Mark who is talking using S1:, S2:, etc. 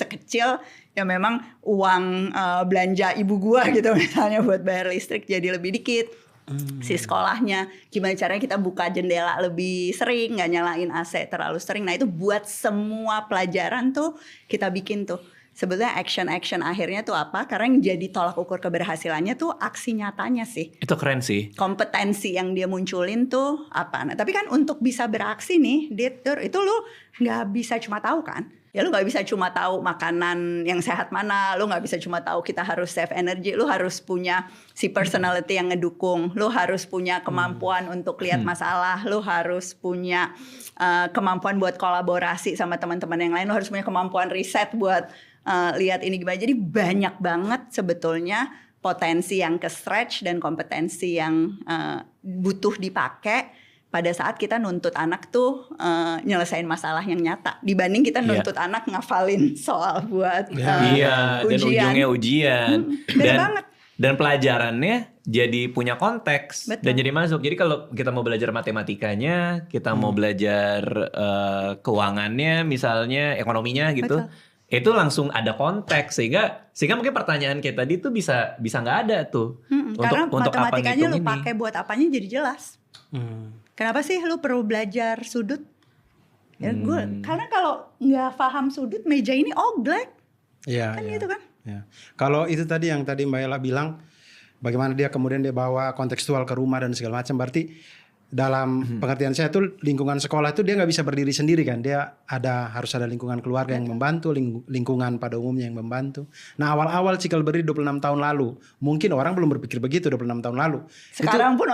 S1: sekecil ya memang uang belanja ibu gua gitu misalnya buat bayar listrik jadi lebih dikit. Si sekolahnya gimana caranya kita buka jendela lebih sering, nggak nyalain AC terlalu sering. Nah itu buat semua pelajaran tuh kita bikin tuh. Sebetulnya action akhirnya tuh apa? Karena yang jadi tolak ukur keberhasilannya tuh aksi nyatanya sih.
S2: Itu keren sih.
S1: Kompetensi yang dia munculin tuh apa? Nah tapi kan untuk bisa beraksi nih, itu lu nggak bisa cuma tahu kan? Ya lu gak bisa cuma tahu makanan yang sehat mana, lu gak bisa cuma tahu kita harus save energy, lu harus punya si personality yang ngedukung, lu harus punya kemampuan untuk lihat masalah, lu harus punya kemampuan buat kolaborasi sama teman-teman yang lain, lu harus punya kemampuan riset buat lihat ini gimana. Jadi banyak banget sebetulnya potensi yang ke stretch dan kompetensi yang butuh dipakai pada saat kita nuntut anak tuh nyelesain masalah yang nyata dibanding kita nuntut anak ngafalin soal buat
S2: ujian. Dan ujungnya ujian.
S1: Beda banget.
S2: Dan pelajarannya jadi punya konteks. Betul. Dan jadi masuk. Jadi kalau kita mau belajar matematikanya, kita mau belajar keuangannya misalnya, ekonominya gitu. Betul. Itu langsung ada konteks sehingga mungkin pertanyaan kayak tadi tuh bisa nggak ada tuh.
S1: Karena matematikanya lu pakai buat apanya jadi jelas. Kenapa sih lu perlu belajar sudut? Ya karena kalau nggak paham sudut meja ini oglek. Kan gitu kan?
S3: Ya. Kalau itu tadi yang tadi Mbak Ella bilang, bagaimana dia kemudian dia bawa kontekstual ke rumah dan segala macam, berarti dalam pengertian saya tuh lingkungan sekolah itu dia nggak bisa berdiri sendiri kan, dia harus ada lingkungan keluarga yang membantu, lingkungan pada umumnya yang membantu. Nah awal-awal Cikal berdiri 26 tahun lalu, mungkin orang belum berpikir begitu 26 tahun lalu.
S1: Sekarang pun